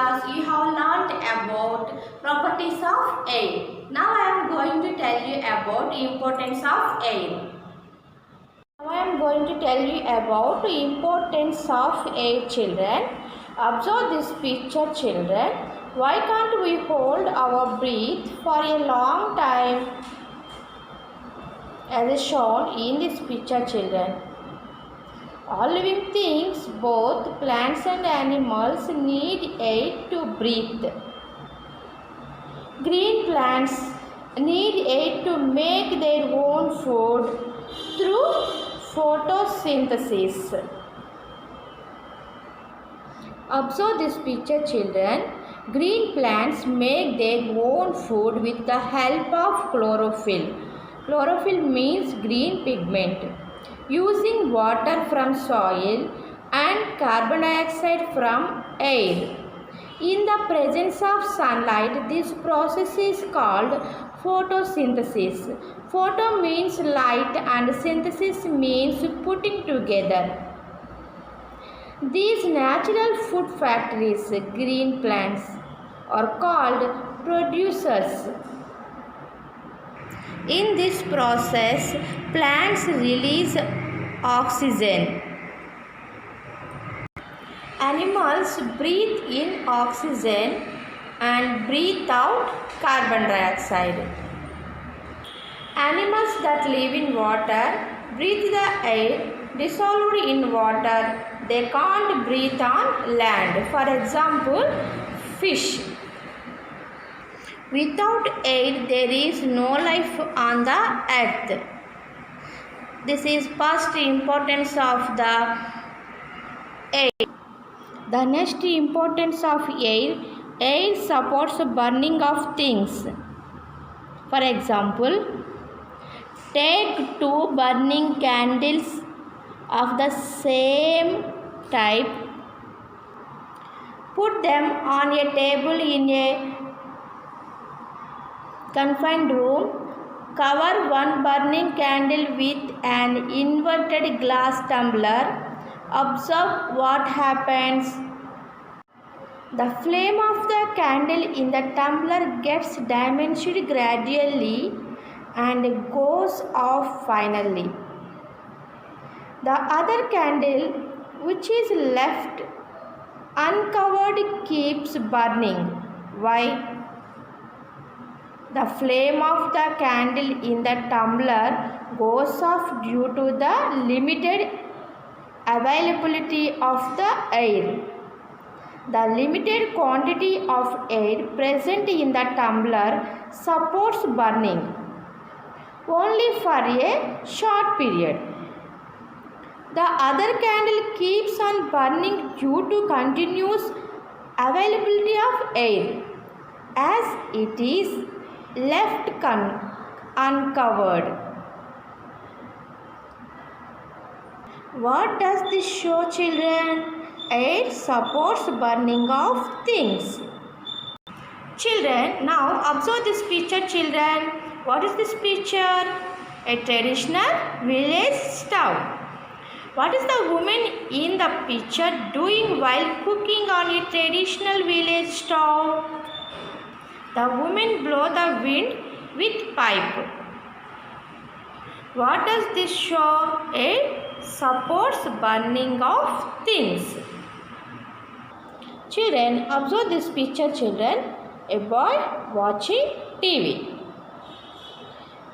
class you have learned about properties of air. Now I am going to tell you about importance of air. Now I am going to tell you about the importance of air, children. Observe this picture, children. Why can't we hold our breath for a long time? As is shown in this picture, children. All living things, both plants and animals, need air to breathe. Green plants need air to make their own food through photosynthesis. Observe this picture, children. Green plants make their own food with the help of chlorophyll. Chlorophyll means green pigment. Using water from soil and carbon dioxide from air. In the presence of sunlight, this process is called photosynthesis. Photo means light and synthesis means putting together. These natural food factories, green plants, are called producers. In this process, plants release oxygen. Animals breathe in oxygen and breathe out carbon dioxide. Animals that live in water breathe the air dissolved in water. They can't breathe on land. For example, fish. Without air, there is no life on the earth. This is first importance of the air. The next importance of air supports burning of things. For example, take two burning candles of the same type, put them on a table in a confined room, cover one burning candle with an inverted glass tumbler. Observe what happens. The flame of the candle in the tumbler gets diminished gradually and goes off finally. The other candle, which is left uncovered, keeps burning. Why? The flame of the candle in the tumbler goes off due to the limited availability of the air. The limited quantity of air present in the tumbler supports burning only for a short period. The other candle keeps on burning due to continuous availability of air, as it is left uncovered. What does this show, children? Air supports burning of things. Children, now observe this picture, children. What is this picture? A traditional village stove. What is the woman in the picture doing while cooking on a traditional village stove? The woman blow the wind with pipe. What does this show? It supports burning of things. Children, observe this picture, children. A boy watching TV.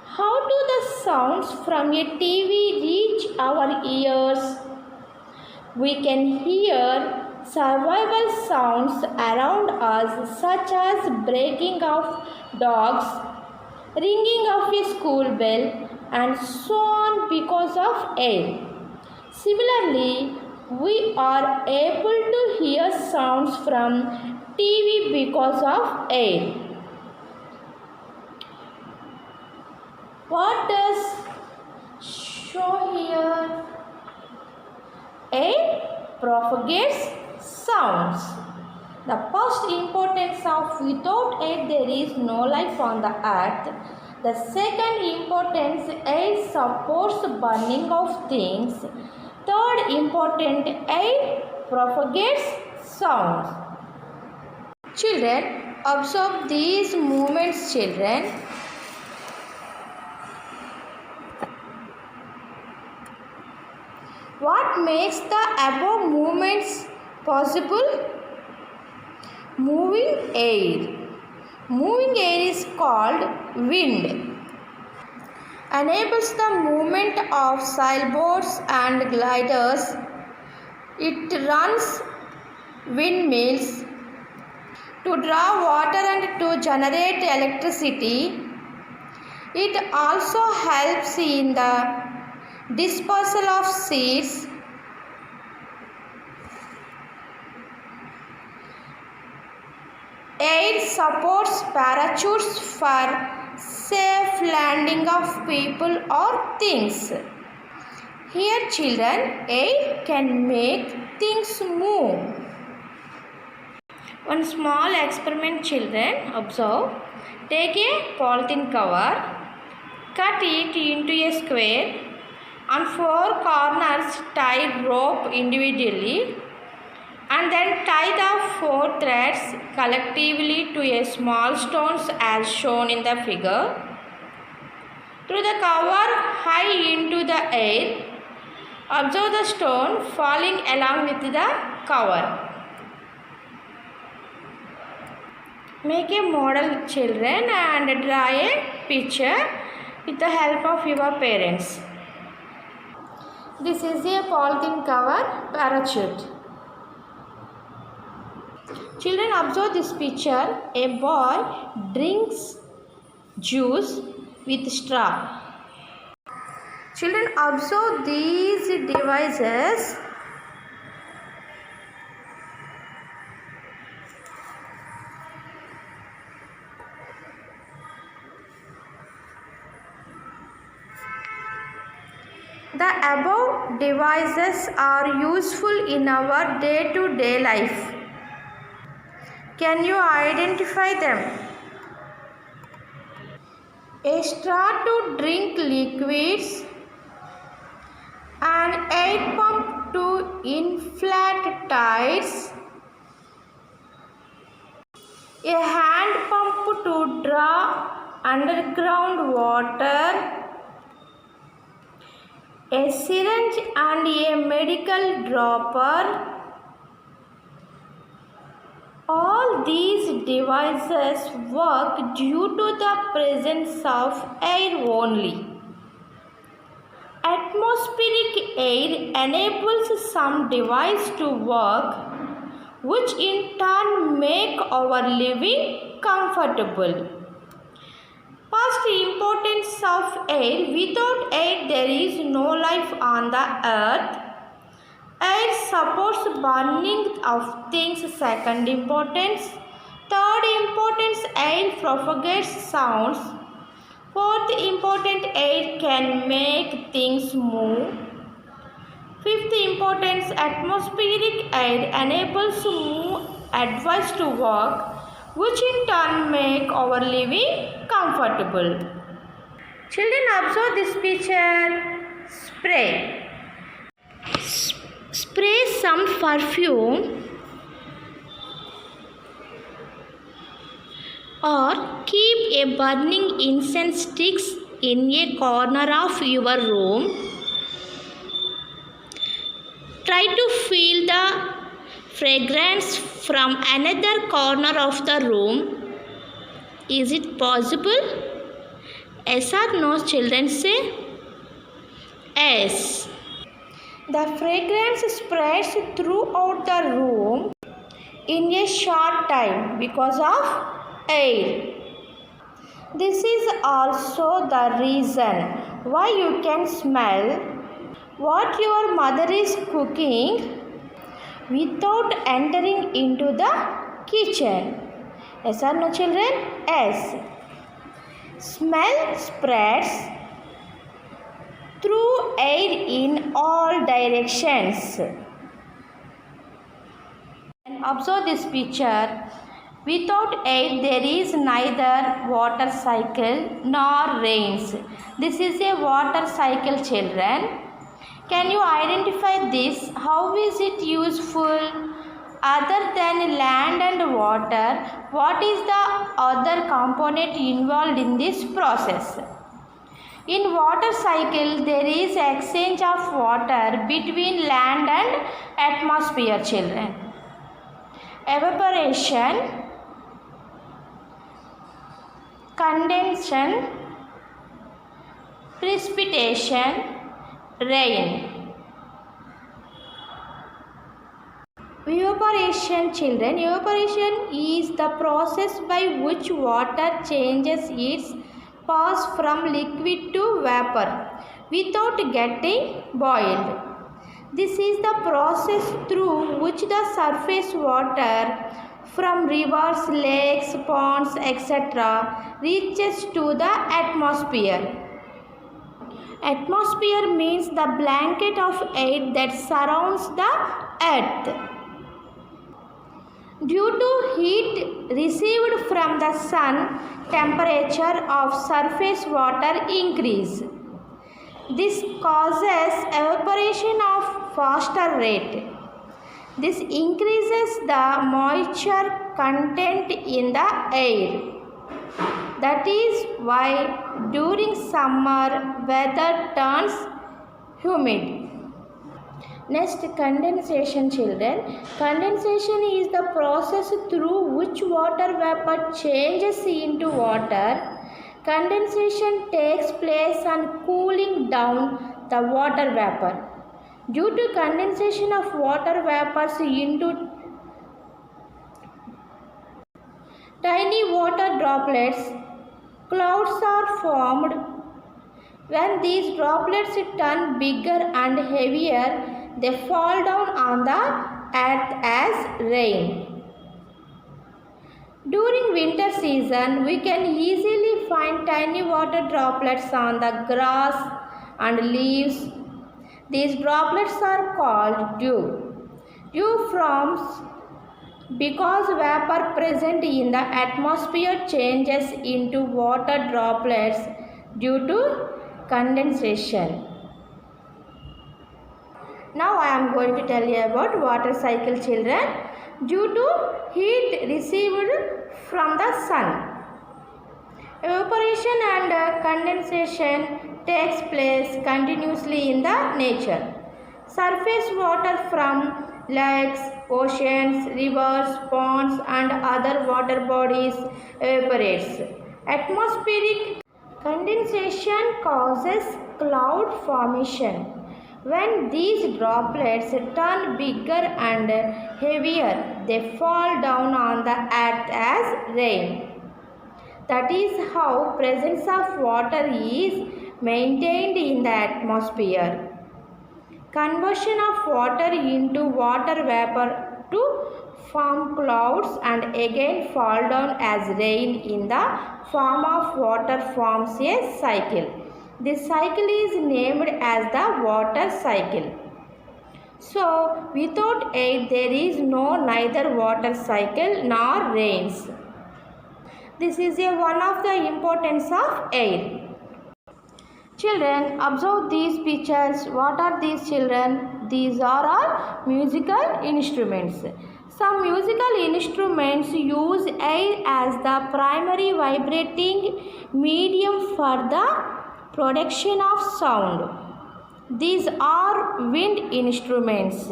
How do the sounds from a TV reach our ears? We can hear survival sounds around us, such as barking of dogs, ringing of a school bell, and so on, because of air. Similarly, we are able to hear sounds from TV because of air. What does show here? Air propagates sounds. The first importance of without air there is no life on the earth. The second importance, air supports burning of things. Third important, air propagates sounds. Children, observe these movements, children. What makes the above movements possible? Moving air. Moving air is called wind. Enables the movement of sailboats and gliders. It runs windmills to draw water and to generate electricity. It also helps in the dispersal of seeds. Air supports parachutes for safe landing of people or things. Here, children, air can make things move. One small experiment, children, observe. Take a polythene cover, cut it into a square. On 4 corners, tie rope individually and then tie the 4 threads collectively to a small stones as shown in the figure. Through the cover high into the air. Observe the stone falling along with the cover. Make a model, children, and draw a picture with the help of your parents. This is a polythene cover parachute. Children, observe this picture. A boy drinks juice with straw. Children, observe these devices. The above devices are useful in our day-to-day life. Can you identify them? A straw to drink liquids, an air pump to inflate tires, a hand pump to draw underground water, a syringe and a medical dropper. All these devices work due to the presence of air only. Atmospheric air enables some device to work, which in turn make our living comfortable. First importance of air. Without air there is no life on the earth. Air supports burning of things. Second importance. Third importance, air propagates sounds. Fourth important, air can make things move. Fifth importance, atmospheric air enables advice to work, which in turn make our living comfortable. Children, observe this picture. Spray. Spray some perfume or keep a burning incense sticks in a corner of your room. Try to feel the fragrance from another corner of the room. Is it possible? Yes or no, children say? Yes. The fragrance spreads throughout the room in a short time because of air. This is also the reason why you can smell what your mother is cooking without entering into the kitchen. Yes or no, children? Yes. Smell spreads through air in all directions. And observe this picture. Without air there is neither water cycle nor rains. This is a water cycle, children. Can you identify this? How is it useful? Other than land and water, what is the other component involved in this process? In water cycle, there is exchange of water between land and atmosphere, children. Evaporation, condensation, precipitation, rain. Evaporation, children. Evaporation is the process by which water changes its path from liquid to vapor without getting boiled. This is the process through which the surface water from rivers, lakes, ponds, etc. reaches to the atmosphere. Atmosphere means the blanket of air that surrounds the earth. Due to heat received from the sun, temperature of surface water increase. This causes evaporation of faster rate. This increases the moisture content in the air. That is why during summer weather turns humid. Next, condensation, children. Condensation is the process through which water vapor changes into water. Condensation takes place on cooling down the water vapor. Due to condensation of water vapors into tiny water droplets, clouds are formed. When these droplets turn bigger and heavier, they fall down on the earth as rain. During winter season, we can easily find tiny water droplets on the grass and leaves. These droplets are called dew. Dew forms because vapor present in the atmosphere changes into water droplets due to condensation. Now I am going to tell you about water cycle, children. Due to heat received from the sun, evaporation and condensation takes place continuously in the nature. Surface water from lakes, oceans, rivers, ponds and other water bodies evaporates. Atmospheric condensation causes cloud formation. When these droplets turn bigger and heavier, they fall down on the earth as rain. That is how presence of water is maintained in the atmosphere. Conversion of water into water vapor to form clouds and again fall down as rain in the form of water forms a cycle. This cycle is named as the water cycle. So, without air there is neither water cycle nor rains. This is one of the importance of air. Children, observe these pictures. What are these, children? These are all musical instruments. Some musical instruments use air as the primary vibrating medium for the production of sound. These are wind instruments.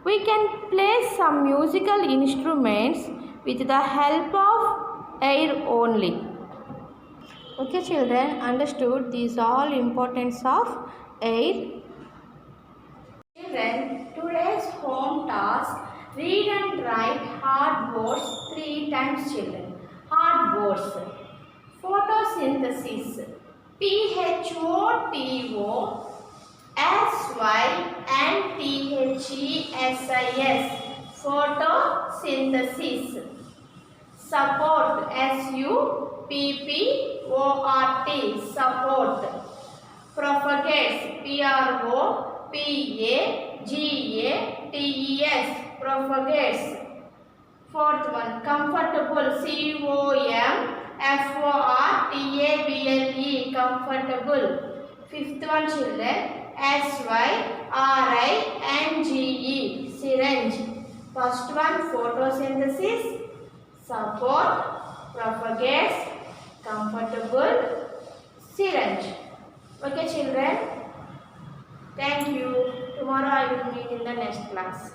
We can play some musical instruments with the help of air only. Okay, children, understood? These all importance of air. Children, today's home task: read and write hard words 3 times, children. Hard words. Photosynthesis. PHOTOSYNTHESIS. Photosynthesis. Support. SUPPORT. Support. Propagates. PROPAGATES. Propagates. Fourth one, comfortable. COMFORTABLE. Comfortable. Fifth one, children, SYRINGE. Syringe. First one, photosynthesis, support, propagates, comfortable, syringe. Okay children, thank you. Tomorrow I will meet in the next class.